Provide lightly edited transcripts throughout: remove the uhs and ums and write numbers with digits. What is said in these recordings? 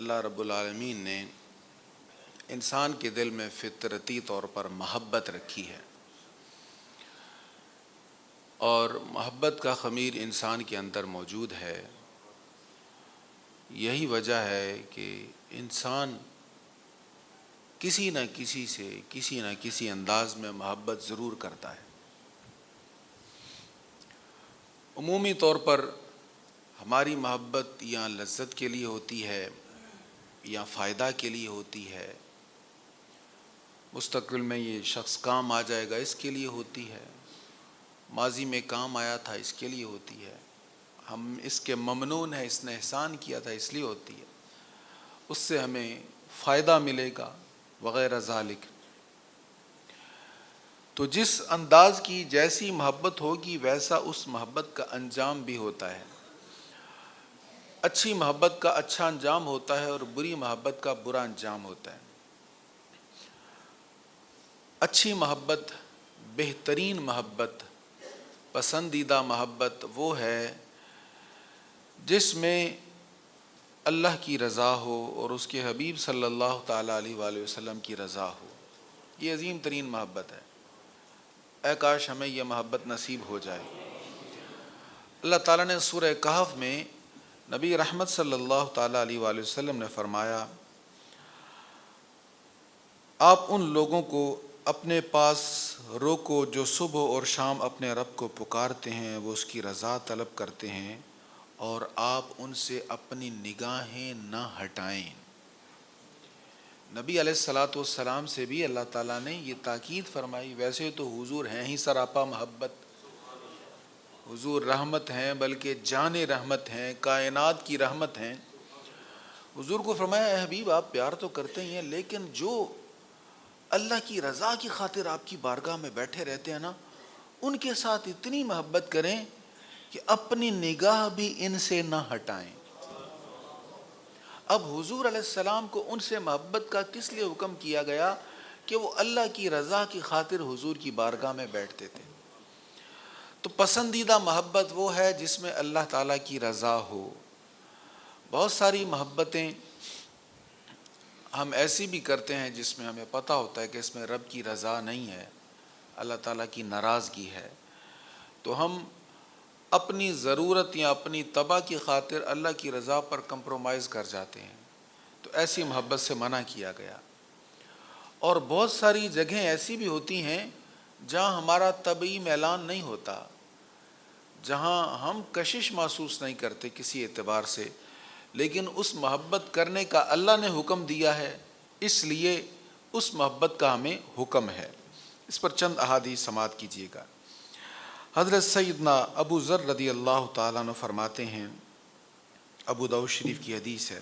اللہ رب العالمین نے انسان کے دل میں فطرتی طور پر محبت رکھی ہے، اور محبت کا خمیر انسان کے اندر موجود ہے۔ یہی وجہ ہے کہ انسان کسی نہ کسی سے کسی نہ کسی انداز میں محبت ضرور کرتا ہے۔ عمومی طور پر ہماری محبت یا لذت کے لیے ہوتی ہے یا فائدہ کے لیے ہوتی ہے، مستقبل میں یہ شخص کام آ جائے گا اس کے لیے ہوتی ہے، ماضی میں کام آیا تھا اس کے لیے ہوتی ہے، ہم اس کے ممنون ہیں، اس نے احسان کیا تھا اس لیے ہوتی ہے، اس سے ہمیں فائدہ ملے گا وغیرہ ذالک۔ تو جس انداز کی جیسی محبت ہوگی ویسا اس محبت کا انجام بھی ہوتا ہے۔ اچھی محبت کا اچھا انجام ہوتا ہے اور بری محبت کا برا انجام ہوتا ہے۔ اچھی محبت، بہترین محبت، پسندیدہ محبت وہ ہے جس میں اللہ کی رضا ہو اور اس کے حبیب صلی اللہ تعالیٰ علیہ وآلہ وسلم کی رضا ہو۔ یہ عظیم ترین محبت ہے۔ اے کاش ہمیں یہ محبت نصیب ہو جائے۔ اللہ تعالیٰ نے سورہ کہف میں نبی رحمت صلی اللہ تعالیٰ علیہ وآلہ وسلم نے فرمایا، آپ ان لوگوں کو اپنے پاس روکو جو صبح اور شام اپنے رب کو پکارتے ہیں، وہ اس کی رضا طلب کرتے ہیں، اور آپ ان سے اپنی نگاہیں نہ ہٹائیں۔ نبی علیہ الصلاۃ والسلام سے بھی اللہ تعالیٰ نے یہ تاکید فرمائی۔ ویسے تو حضور ہیں ہی سراپا محبت، حضور رحمت ہیں، بلکہ جان رحمت ہیں، کائنات کی رحمت ہیں۔ حضور کو فرمایا، اے حبیب آپ پیار تو کرتے ہی ہیں، لیکن جو اللہ کی رضا کی خاطر آپ کی بارگاہ میں بیٹھے رہتے ہیں نا، ان کے ساتھ اتنی محبت کریں کہ اپنی نگاہ بھی ان سے نہ ہٹائیں۔ اب حضور علیہ السلام کو ان سے محبت کا کس لیے حکم کیا گیا؟ کہ وہ اللہ کی رضا کی خاطر حضور کی بارگاہ میں بیٹھتے تھے۔ تو پسندیدہ محبت وہ ہے جس میں اللہ تعالیٰ کی رضا ہو۔ بہت ساری محبتیں ہم ایسی بھی کرتے ہیں جس میں ہمیں پتہ ہوتا ہے کہ اس میں رب کی رضا نہیں ہے، اللہ تعالیٰ کی ناراضگی ہے، تو ہم اپنی ضرورت یا اپنی طبع کی خاطر اللہ کی رضا پر کمپرومائز کر جاتے ہیں۔ تو ایسی محبت سے منع کیا گیا۔ اور بہت ساری جگہیں ایسی بھی ہوتی ہیں جہاں ہمارا طبعی میلان نہیں ہوتا، جہاں ہم کشش محسوس نہیں کرتے کسی اعتبار سے، لیکن اس محبت کرنے کا اللہ نے حکم دیا ہے، اس لیے اس محبت کا ہمیں حکم ہے۔ اس پر چند احادیث سماعت کیجیے گا۔ حضرت سیدنا ابو ذر رضی اللہ تعالیٰ عنہ فرماتے ہیں، ابو داؤد شریف کی حدیث ہے،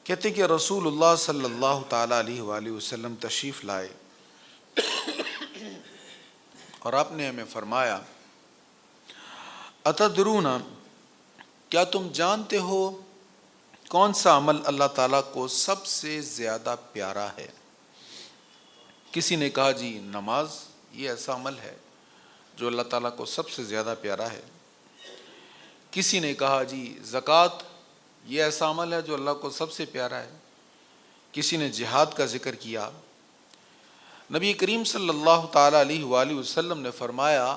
کہتے کہ رسول اللہ صلی اللہ تعالیٰ علیہ وآلہ وسلم تشریف لائے اور آپ نے ہمیں فرمایا، اتدرون، کیا تم جانتے ہو کون سا عمل اللہ تعالیٰ کو سب سے زیادہ پیارا ہے؟ کسی نے کہا جی نماز یہ ایسا عمل ہے جو اللہ تعالیٰ کو سب سے زیادہ پیارا ہے۔ کسی نے کہا جی زکوٰۃ یہ ایسا عمل ہے جو اللہ کو سب سے پیارا ہے۔ کسی نے جہاد کا ذکر کیا۔ نبی کریم صلی اللہ تعالیٰ علیہ وآلہ وسلم نے فرمایا،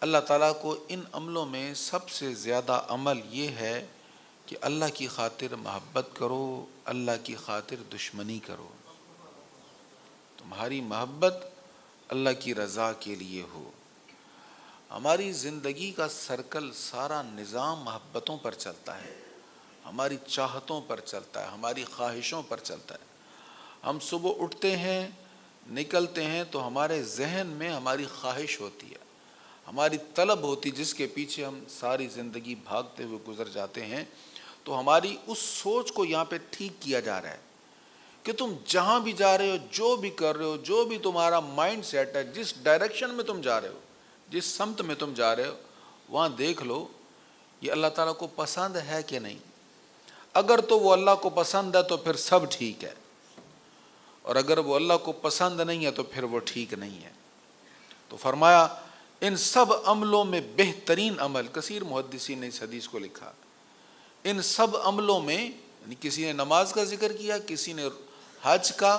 اللہ تعالیٰ کو ان عملوں میں سب سے زیادہ عمل یہ ہے کہ اللہ کی خاطر محبت کرو، اللہ کی خاطر دشمنی کرو۔ تمہاری محبت اللہ کی رضا کے لیے ہو۔ ہماری زندگی کا سرکل، سارا نظام محبتوں پر چلتا ہے، ہماری چاہتوں پر چلتا ہے، ہماری خواہشوں پر چلتا ہے۔ ہم صبح اٹھتے ہیں، نکلتے ہیں تو ہمارے ذہن میں ہماری خواہش ہوتی ہے، ہماری طلب ہوتی، جس کے پیچھے ہم ساری زندگی بھاگتے ہوئے گزر جاتے ہیں۔ تو ہماری اس سوچ کو یہاں پہ ٹھیک کیا جا رہا ہے کہ تم جہاں بھی جا رہے ہو، جو بھی کر رہے ہو، جو بھی تمہارا مائنڈ سیٹ ہے، جس ڈائریکشن میں تم جا رہے ہو، جس سمت میں تم جا رہے ہو، وہاں دیکھ لو یہ اللہ تعالیٰ کو پسند ہے کہ نہیں۔ اگر تو وہ اللہ کو پسند ہے تو پھر سب ٹھیک ہے، اور اگر وہ اللہ کو پسند نہیں ہے تو پھر وہ ٹھیک نہیں ہے۔ تو فرمایا ان سب عملوں میں بہترین عمل، کثیر محدثین نے اس حدیث کو لکھا، ان سب عملوں میں یعنی کسی نے نماز کا ذکر کیا، کسی نے حج کا،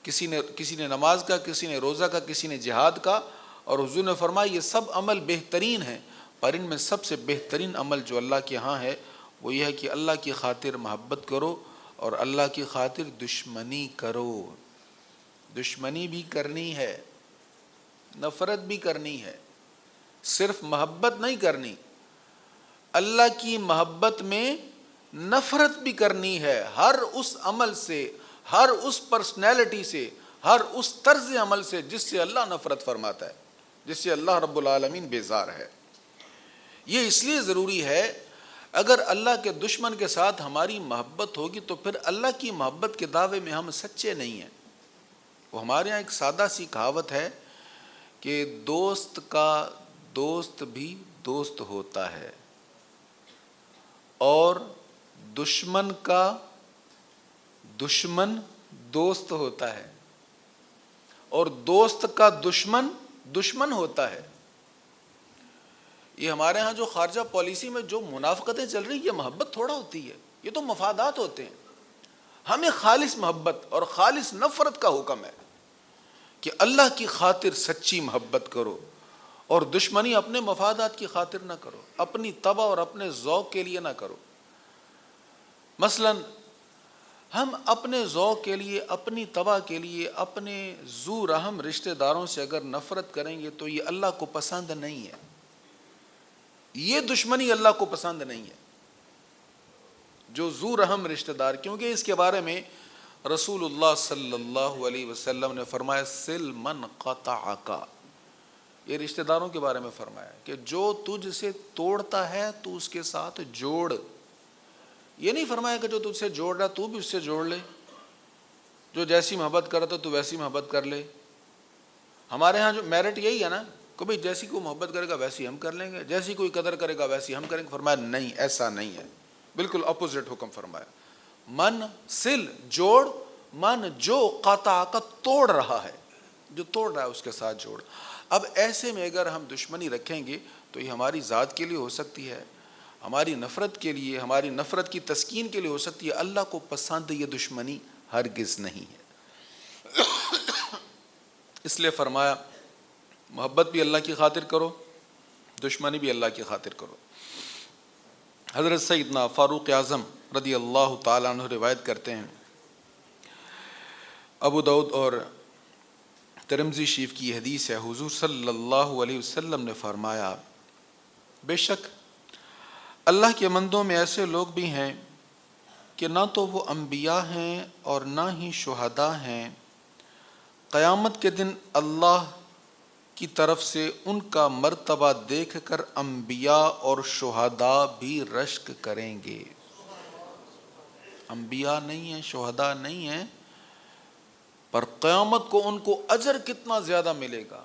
کسی نے نماز کا، کسی نے روزہ کا، کسی نے جہاد کا، اور حضور نے فرمایا یہ سب عمل بہترین ہیں، پر ان میں سب سے بہترین عمل جو اللہ کے ہاں ہے وہ یہ ہے کہ اللہ کی خاطر محبت کرو اور اللہ کی خاطر دشمنی کرو۔ دشمنی بھی کرنی ہے، نفرت بھی کرنی ہے، صرف محبت نہیں کرنی، اللہ کی محبت میں نفرت بھی کرنی ہے، ہر اس عمل سے، ہر اس پرسنالٹی سے، ہر اس طرز عمل سے جس سے اللہ نفرت فرماتا ہے، جس سے اللہ رب العالمین بیزار ہے۔ یہ اس لیے ضروری ہے، اگر اللہ کے دشمن کے ساتھ ہماری محبت ہوگی تو پھر اللہ کی محبت کے دعوے میں ہم سچے نہیں ہیں۔ وہ ہمارے یہاں ایک سادہ سی کہاوت ہے کہ دوست کا دوست بھی دوست ہوتا ہے اور دشمن کا دشمن دوست ہوتا ہے، اور دوست کا دشمن دشمن ہوتا ہے۔ یہ ہمارے ہاں جو خارجہ پالیسی میں جو منافقتیں چل رہی، یہ محبت تھوڑا ہوتی ہے، یہ تو مفادات ہوتے ہیں۔ ہمیں خالص محبت اور خالص نفرت کا حکم ہے کہ اللہ کی خاطر سچی محبت کرو اور دشمنی اپنے مفادات کی خاطر نہ کرو، اپنی طبع اور اپنے ذوق کے لیے نہ کرو۔ مثلا ہم اپنے ذوق کے لیے، اپنی طبع کے لیے، اپنے ذو رحم رشتہ داروں سے اگر نفرت کریں گے تو یہ اللہ کو پسند نہیں ہے، یہ دشمنی اللہ کو پسند نہیں ہے۔ جو ذو رحم رشتہ دار، کیونکہ اس کے بارے میں رسول اللہ صلی اللہ علیہ وسلم نے فرمایا سل من قطعک، یہ رشتہ داروں کے بارے میں فرمایا کہ جو تجھ سے توڑتا ہے تو اس کے ساتھ جوڑ۔ یہ نہیں فرمایا کہ جو تجھ سے جوڑ رہا تو بھی اس سے جوڑ لے، جو جیسی محبت کرتا تو ویسی محبت کر لے۔ ہمارے ہاں جو میرٹ یہی ہے نا کہ بھئی جیسی کوئی محبت کرے گا ویسی ہم کر لیں گے، جیسی کوئی قدر کرے گا ویسی ہم کریں گے۔ فرمایا نہیں، ایسا نہیں ہے، بالکل اپوزٹ حکم فرمایا۔ من سل جوڑ، من جو قطع کا توڑ رہا ہے، جو توڑ رہا ہے اس کے ساتھ جوڑ۔ اب ایسے میں اگر ہم دشمنی رکھیں گے تو یہ ہماری ذات کے لیے ہو سکتی ہے، ہماری نفرت کے لیے، ہماری نفرت کی تسکین کے لیے ہو سکتی ہے۔ اللہ کو پسند یہ دشمنی ہرگز نہیں ہے۔ اس لیے فرمایا محبت بھی اللہ کی خاطر کرو، دشمنی بھی اللہ کی خاطر کرو۔ حضرت سیدنا فاروق اعظم رضی اللہ تعالیٰ عنہ روایت کرتے ہیں، ابو داؤد اور ترمذی شریف کی حدیث ہے، حضور صلی اللہ علیہ وسلم نے فرمایا بے شک اللہ کے بندوں میں ایسے لوگ بھی ہیں کہ نہ تو وہ انبیاء ہیں اور نہ ہی شہداء ہیں، قیامت کے دن اللہ کی طرف سے ان کا مرتبہ دیکھ کر انبیاء اور شہداء بھی رشک کریں گے۔ انبیاء نہیں ہیں، شہداء نہیں ہیں، پر قیامت کو ان کو اجر کتنا زیادہ ملے گا،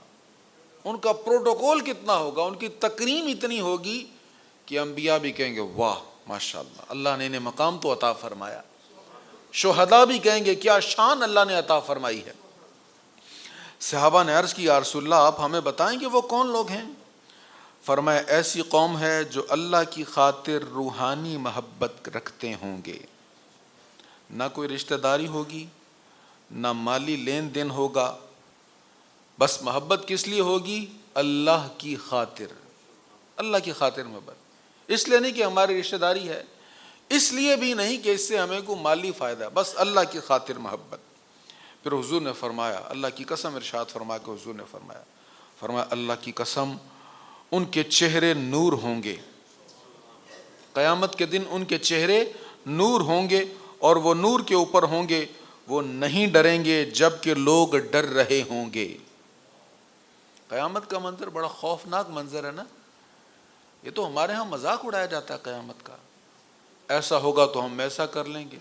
ان کا پروٹوکول کتنا ہوگا، ان کی تکریم اتنی ہوگی کہ انبیاء بھی کہیں گے واہ ماشاءاللہ اللہ نے انہیں مقام تو عطا فرمایا، شہداء بھی کہیں گے کیا شان اللہ نے عطا فرمائی ہے۔ صحابہ نے عرض کی یا رسول اللہ آپ ہمیں بتائیں کہ وہ کون لوگ ہیں؟ فرمایا ایسی قوم ہے جو اللہ کی خاطر روحانی محبت رکھتے ہوں گے، نہ کوئی رشتہ داری ہوگی، نہ مالی لین دین ہوگا، بس محبت کس لیے ہوگی؟ اللہ کی خاطر، اللہ کی خاطر محبت، اس لیے نہیں کہ ہماری رشتہ داری ہے، اس لیے بھی نہیں کہ اس سے ہمیں کوئی مالی فائدہ ہے، بس اللہ کی خاطر محبت۔ پھر حضور نے فرمایا، اللہ کی قسم ارشاد فرمایا کہ حضور نے فرمایا اللہ کی قسم ان کے چہرے نور ہوں گے، قیامت کے دن ان کے چہرے نور ہوں گے، اور وہ نور کے اوپر ہوں گے، وہ نہیں ڈریں گے جب کہ لوگ ڈر رہے ہوں گے۔ قیامت کا منظر بڑا خوفناک منظر ہے نا، یہ تو ہمارے ہاں مذاق اڑایا جاتا ہے قیامت کا، ایسا ہوگا تو ہم ایسا کر لیں گے،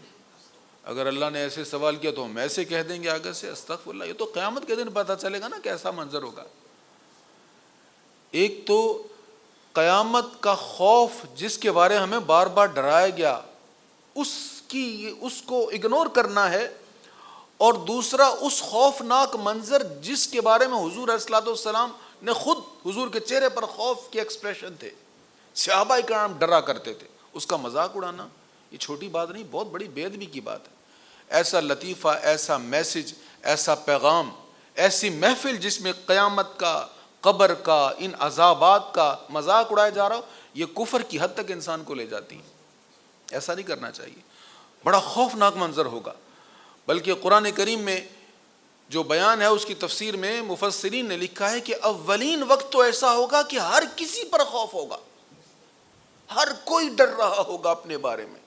اگر اللہ نے ایسے سوال کیا تو ہم ایسے کہہ دیں گے آگے سے، استغفر اللہ۔ یہ تو قیامت کے دن پتہ چلے گا نا کیسا منظر ہوگا۔ ایک تو قیامت کا خوف جس کے بارے ہمیں بار بار ڈرایا گیا، اس کو اگنور کرنا ہے، اور دوسرا اس خوفناک منظر جس کے بارے میں حضور علیہ الصلوۃ والسلام نے خود، حضور کے چہرے پر خوف کے ایکسپریشن تھے، صحابہ کرام ڈرا کرتے تھے، اس کا مذاق اڑانا یہ چھوٹی بات نہیں، بہت بڑی بے ادبی کی بات ہے۔ ایسا لطیفہ، ایسا میسج، ایسا پیغام، ایسی محفل جس میں قیامت کا، قبر کا، ان عذابات کا مذاق اڑایا جا رہا ہو، یہ کفر کی حد تک انسان کو لے جاتی ہے۔ ایسا نہیں کرنا چاہیے، بڑا خوفناک منظر ہوگا۔ بلکہ قرآن کریم میں جو بیان ہے اس کی تفسیر میں مفسرین نے لکھا ہے کہ اولین وقت تو ایسا ہوگا کہ ہر کسی پر خوف ہوگا، ہر کوئی ڈر رہا ہوگا اپنے بارے میں۔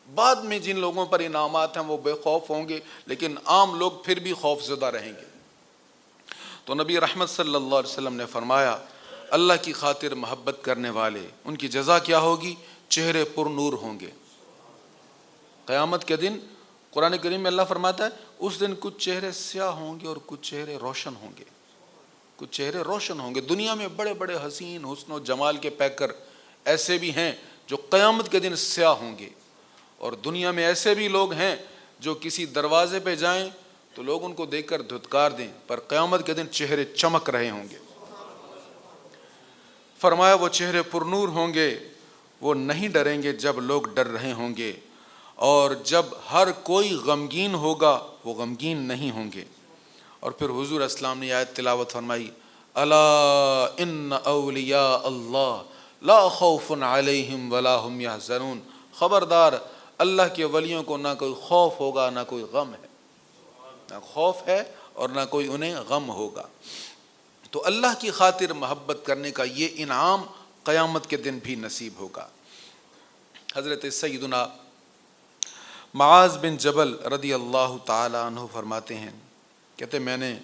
بعد میں جن لوگوں پر انعامات ہیں وہ بے خوف ہوں گے، لیکن عام لوگ پھر بھی خوف زدہ رہیں گے۔ تو نبی رحمت صلی اللہ علیہ وسلم نے فرمایا اللہ کی خاطر محبت کرنے والے، ان کی جزا کیا ہوگی؟ چہرے پر نور ہوں گے۔ قیامت کے دن قرآن کریم میں اللہ فرماتا ہے اس دن کچھ چہرے سیاہ ہوں گے اور کچھ چہرے روشن ہوں گے، کچھ چہرے روشن ہوں گے۔ دنیا میں بڑے بڑے حسین حسن و جمال کے پیکر ایسے بھی ہیں جو قیامت کے دن سیاہ ہوں گے، اور دنیا میں ایسے بھی لوگ ہیں جو کسی دروازے پہ جائیں تو لوگ ان کو دیکھ کر دھتکار دیں، پر قیامت کے دن چہرے چمک رہے ہوں گے۔ فرمایا وہ چہرے پر نور ہوں گے، وہ نہیں ڈریں گے جب لوگ ڈر رہے ہوں گے، اور جب ہر کوئی غمگین ہوگا وہ غمگین نہیں ہوں گے۔ اور پھر حضور اسلام نے آیت تلاوت فرمائی الا ان اولیاء اللہ لا خوف علیہم ولا هم یحزنون، خبردار اللہ کے ولیوں کو نہ کوئی خوف ہوگا نہ کوئی غم ہے، نہ خوف ہے اور نہ کوئی انہیں غم ہوگا۔ تو اللہ کی خاطر محبت کرنے کا یہ انعام قیامت کے دن بھی نصیب ہوگا۔ حضرت سیدنا معاذ بن جبل رضی اللہ تعالی عنہ فرماتے ہیں، کہتے میں نے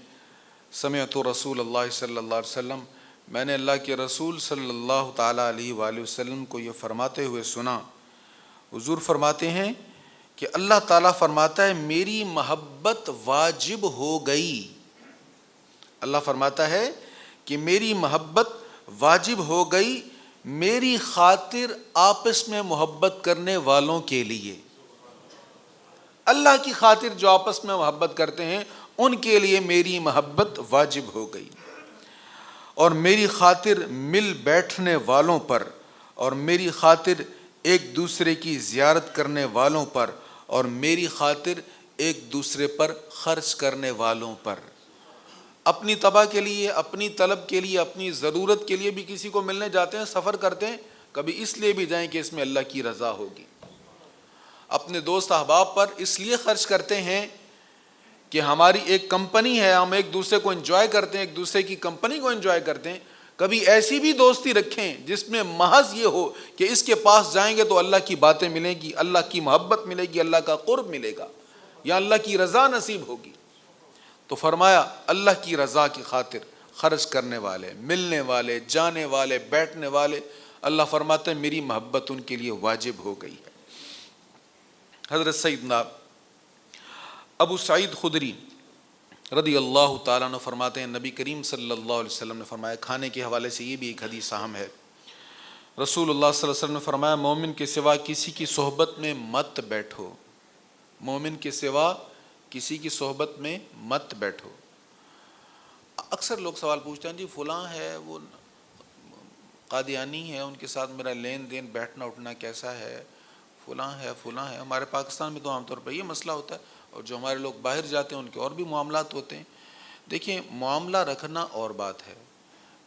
سمعت رسول اللہ صلی اللہ علیہ وسلم، میں نے اللہ کے رسول صلی اللہ تعالی علیہ وآلہ وسلم کو یہ فرماتے ہوئے سنا۔ حضور فرماتے ہیں کہ اللہ تعالیٰ فرماتا ہے میری محبت واجب ہو گئی۔ اللہ فرماتا ہے کہ میری محبت واجب ہو گئی میری خاطر آپس میں محبت کرنے والوں کے لیے۔ اللہ کی خاطر جو آپس میں محبت کرتے ہیں ان کے لیے میری محبت واجب ہو گئی، اور میری خاطر مل بیٹھنے والوں پر، اور میری خاطر ایک دوسرے کی زیارت کرنے والوں پر، اور میری خاطر ایک دوسرے پر خرچ کرنے والوں پر۔ اپنی تباہ کے لیے، اپنی طلب کے لیے، اپنی ضرورت کے لیے بھی کسی کو ملنے جاتے ہیں، سفر کرتے ہیں، کبھی اس لیے بھی جائیں کہ اس میں اللہ کی رضا ہوگی۔ اپنے دوست احباب پر اس لیے خرچ کرتے ہیں کہ ہماری ایک کمپنی ہے، ہم ایک دوسرے کو انجوائے کرتے ہیں، ایک دوسرے کی کمپنی کو انجوائے کرتے ہیں۔ کبھی ایسی بھی دوستی رکھیں جس میں محض یہ ہو کہ اس کے پاس جائیں گے تو اللہ کی باتیں ملیں گی، اللہ کی محبت ملے گی، اللہ کا قرب ملے گا، یا اللہ کی رضا نصیب ہوگی۔ تو فرمایا اللہ کی رضا کی خاطر خرچ کرنے والے، ملنے والے، جانے والے، بیٹھنے والے، اللہ فرماتے ہیں میری محبت ان کے لیے واجب ہو گئی ہے۔ حضرت سیدنا ابو سعید خدری رضی اللہ تعالیٰ عنہ فرماتے ہیں نبی کریم صلی اللہ علیہ وسلم نے فرمایا، کھانے کے حوالے سے یہ بھی ایک حدیث اہم ہے، رسول اللہ صلی اللہ علیہ وسلم نے فرمایا مومن کے سوا کسی کی صحبت میں مت بیٹھو، مومن کے سوا کسی کی صحبت میں مت بیٹھو۔ اکثر لوگ سوال پوچھتے ہیں جی فلاں ہے وہ قادیانی ہے، ان کے ساتھ میرا لین دین بیٹھنا اٹھنا کیسا ہے، فلاں ہے فلاں ہے۔ ہمارے پاکستان میں تو عام طور پر یہ مسئلہ ہوتا ہے، اور جو ہمارے لوگ باہر جاتے ہیں ان کے اور بھی معاملات ہوتے ہیں۔ دیکھیں معاملہ رکھنا اور بات ہے،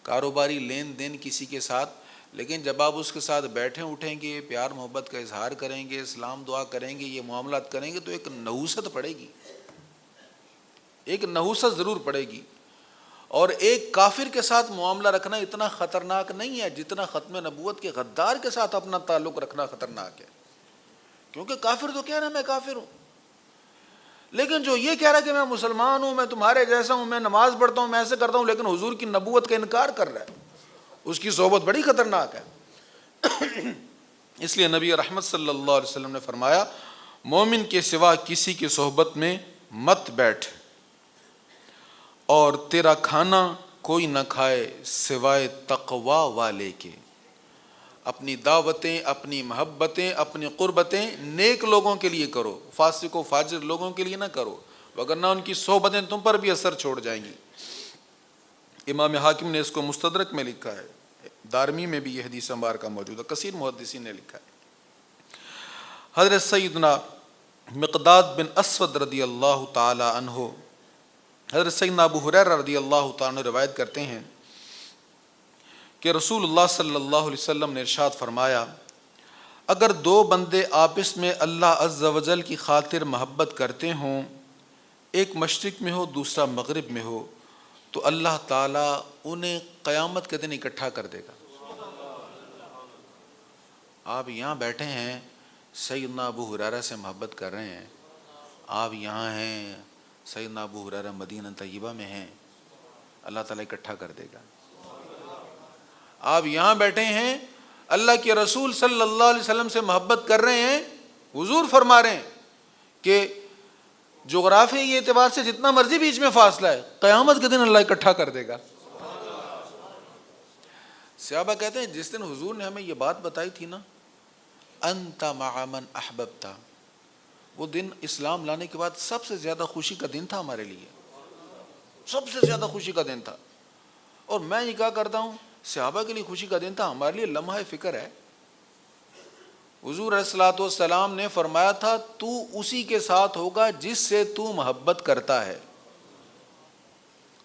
کاروباری لین دین کسی کے ساتھ، لیکن جب آپ اس کے ساتھ بیٹھیں اٹھیں گے، پیار محبت کا اظہار کریں گے، سلام دعا کریں گے، یہ معاملات کریں گے، تو ایک نحوست پڑے گی، ایک نحوست ضرور پڑے گی۔ اور ایک کافر کے ساتھ معاملہ رکھنا اتنا خطرناک نہیں ہے جتنا ختم نبوت کے غدار کے ساتھ اپنا تعلق رکھنا خطرناک ہے، کیونکہ کافر تو کہہ رہا ہے میں کافر ہوں، لیکن جو یہ کہہ رہا ہے کہ میں مسلمان ہوں، میں تمہارے جیسا ہوں، میں نماز پڑھتا ہوں، میں ایسے کرتا ہوں، لیکن حضور کی نبوت کا انکار کر رہا ہے، اس کی صحبت بڑی خطرناک ہے۔ اس لیے نبی رحمت صلی اللہ علیہ وسلم نے فرمایا مومن کے سوا کسی کی صحبت میں مت بیٹھ، اور تیرا کھانا کوئی نہ کھائے سوائے تقوی والے کے۔ اپنی دعوتیں، اپنی محبتیں، اپنی قربتیں نیک لوگوں کے لیے کرو، فاسق و فاجر لوگوں کے لیے نہ کرو، وگرنہ ان کی صحبتیں تم پر بھی اثر چھوڑ جائیں گی۔ امام حاکم نے اس کو مستدرک میں لکھا ہے، دارمی میں بھی یہ حدیث مبارکہ موجود ہے، کثیر محدثین نے لکھا ہے۔ حضرت سیدنا مقداد بن اسود رضی اللہ تعالی عنہ، حضرت سیدنا ابو ہریرہ رضی اللہ تعالی عنہ روایت کرتے ہیں کہ رسول اللہ صلی اللہ علیہ وسلم نے ارشاد فرمایا، اگر دو بندے آپس میں اللہ عز و جل کی خاطر محبت کرتے ہوں، ایک مشرق میں ہو دوسرا مغرب میں ہو، تو اللہ تعالیٰ انہیں قیامت کے دن اکٹھا کر دے گا۔ آپ یہاں بیٹھے ہیں، سیدنا ابو ہریرہ سے محبت کر رہے ہیں، آپ یہاں ہیں، سیدنا ابو ہریرہ مدینہ طیبہ میں ہیں، اللہ تعالیٰ اکٹھا کر دے گا۔ آپ یہاں بیٹھے ہیں، اللہ کے رسول صلی اللہ علیہ وسلم سے محبت کر رہے ہیں، حضور فرما رہے ہیں کہ جغرافیائی اعتبار سے جتنا مرضی بیچ میں فاصلہ ہے، قیامت کے دن اللہ اکٹھا کر دے گا۔ صحابہ کہتے ہیں جس دن حضور نے ہمیں یہ بات بتائی تھی نا، انت مع من احببتا، وہ دن اسلام لانے کے بعد سب سے زیادہ خوشی کا دن تھا ہمارے لیے، سب سے زیادہ خوشی کا دن تھا۔ اور میں یہ کہا کرتا ہوں، صحابہ کے لیے خوشی کا دن تھا، ہمارے لیے لمحہ فکر ہے۔ حضور علیہ الصلوۃ والسلام نے فرمایا تھا، تو اسی کے ساتھ ہوگا جس سے تو محبت کرتا ہے،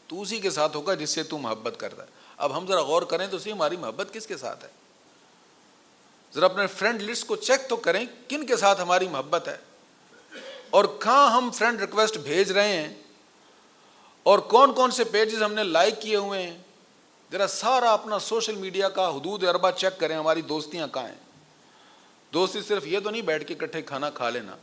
تو اسی کے ساتھ ہوگا جس سے تو محبت کرتا ہے۔ اب ہم ذرا غور کریں تو صحیح، ہماری محبت کس کے ساتھ ہے؟ ذرا اپنے فرینڈ لسٹ کو چیک تو کریں، کن کے ساتھ ہماری محبت ہے، اور کہاں ہم فرینڈ ریکویسٹ بھیج رہے ہیں، اور کون کون سے پیجز ہم نے لائک کیے ہوئے ہیں۔ ذرا سارا اپنا سوشل میڈیا کا حدود اربا چیک کریں، ہماری دوستیاں کہاں ہیں۔ دوستی صرف یہ تو نہیں بیٹھ کے اکٹھے کھانا کھا لینا،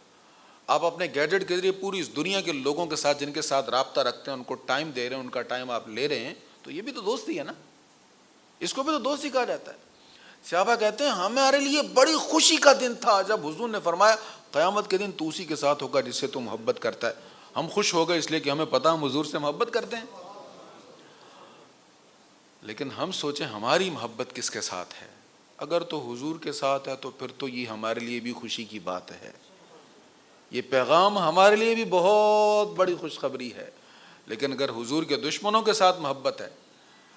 آپ اپنے گیجٹ کے ذریعے پوری اس دنیا کے لوگوں کے ساتھ جن کے ساتھ رابطہ رکھتے ہیں، ان کو ٹائم دے رہے ہیں، ان کا ٹائم آپ لے رہے ہیں، تو یہ بھی تو دوستی ہے نا، اس کو بھی تو دوستی کہا جاتا ہے۔ صحابہ کہتے ہیں ہمارے لیے بڑی خوشی کا دن تھا جب حضور نے فرمایا، قیامت کے دن تو اسی کے ساتھ ہوگا جس سے تو محبت کرتا ہے۔ ہم خوش ہو گئے اس لیے کہ ہمیں پتہ ہم حضور سے محبت کرتے ہیں، لیکن ہم سوچیں ہماری محبت کس کے ساتھ ہے؟ اگر تو حضور کے ساتھ ہے تو پھر تو یہ ہمارے لیے بھی خوشی کی بات ہے، یہ پیغام ہمارے لیے بھی بہت بڑی خوشخبری ہے۔ لیکن اگر حضور کے دشمنوں کے ساتھ محبت ہے،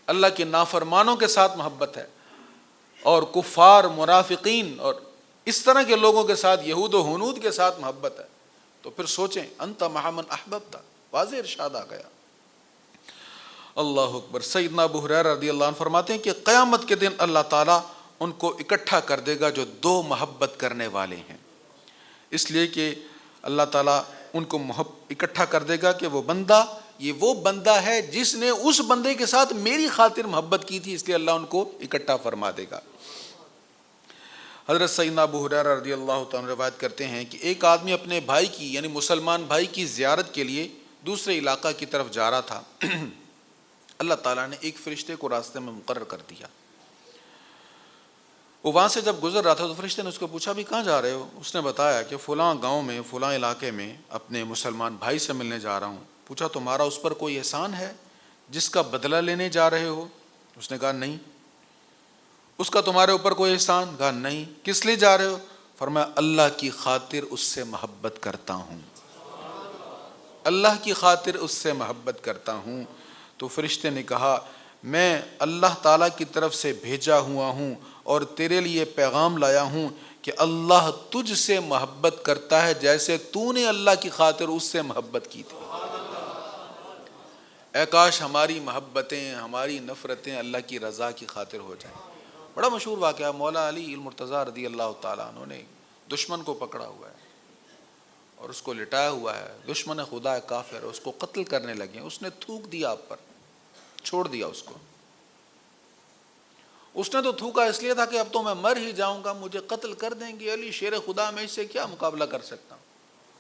اللہ کے نافرمانوں کے ساتھ محبت ہے، اور کفار، منافقین اور اس طرح کے لوگوں کے ساتھ، یہود و ہنود کے ساتھ محبت ہے، تو پھر سوچیں انت مع من احببت، واضح ارشاد آ گیا۔ اللہ اکبر۔ سیدنا ابو ہریرہ رضی اللہ عنہ فرماتے ہیں کہ قیامت کے دن اللہ تعالیٰ ان کو اکٹھا کر دے گا جو دو محبت کرنے والے ہیں، اس لیے کہ اللہ تعالیٰ ان کو اکٹھا کر دے گا کہ وہ بندہ، یہ وہ بندہ ہے جس نے اس بندے کے ساتھ میری خاطر محبت کی تھی، اس لیے اللہ ان کو اکٹھا فرما دے گا۔ حضرت سیدنا ابو ہریرہ رضی اللہ تعالیٰ روایت کرتے ہیں کہ ایک آدمی اپنے بھائی کی، یعنی مسلمان بھائی کی زیارت کے لیے دوسرے علاقہ کی طرف جا رہا تھا۔ اللہ تعالیٰ نے ایک فرشتے کو راستے میں مقرر کر دیا۔ وہ وہاں سے جب گزر رہا تھا تو فرشتے نے اس کو پوچھا بھی کہاں جا رہے ہو؟ اس نے بتایا کہ فلاں گاؤں میں، فلاں علاقے میں اپنے مسلمان بھائی سے ملنے جا رہا ہوں۔ پوچھا تمہارا اس پر کوئی احسان ہے جس کا بدلہ لینے جا رہے ہو؟ اس نے کہا نہیں۔ اس کا تمہارے اوپر کوئی احسان؟ کہا نہیں۔ کس لیے جا رہے ہو؟ فرمایا اللہ کی خاطر اس سے محبت کرتا ہوں، اللہ کی خاطر اس سے محبت کرتا ہوں۔ تو فرشتے نے کہا میں اللہ تعالیٰ کی طرف سے بھیجا ہوا ہوں اور تیرے لیے پیغام لایا ہوں کہ اللہ تجھ سے محبت کرتا ہے جیسے تو نے اللہ کی خاطر اس سے محبت کی تھی۔ اے کاش ہماری محبتیں، ہماری نفرتیں اللہ کی رضا کی خاطر ہو جائیں۔ بڑا مشہور واقعہ، مولا علی المرتضیٰ رضی اللہ تعالیٰ عنہ نے دشمن کو پکڑا ہوا ہے اور اس کو لٹایا ہوا ہے، دشمن خدا ہے، کافر ہے، اس کو قتل کرنے لگے، اس نے تھوک دیا آپ پر، چھوڑ دیا اس کو۔ اس نے تو تھوکا اس لیے تھا کہ اب تو میں مر ہی جاؤں گا، مجھے قتل کر دیں گے، علی شیر خدا، میں اس سے کیا مقابلہ کر سکتا ہوں۔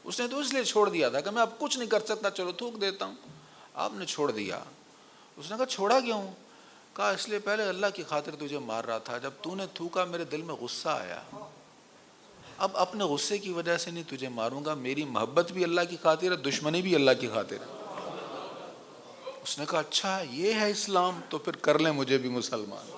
اس نے تو اس لیے چھوڑ دیا تھا کہ میں اب کچھ نہیں کر سکتا، چلو تھوک دیتا ہوں۔ آپ نے چھوڑ دیا۔ اس نے کہا چھوڑا کیوں؟ کہا اس لیے پہلے اللہ کی خاطر تجھے مار رہا تھا، جب تو نے تھوکا میرے دل میں غصہ آیا، اب اپنے غصے کی وجہ سے نہیں تجھے ماروں گا، میری محبت بھی اللہ کی خاطر ہے، دشمنی بھی اللہ کی خاطر ہے۔ اس نے کہا اچھا یہ ہے اسلام، تو پھر کر لیں مجھے بھی مسلمان۔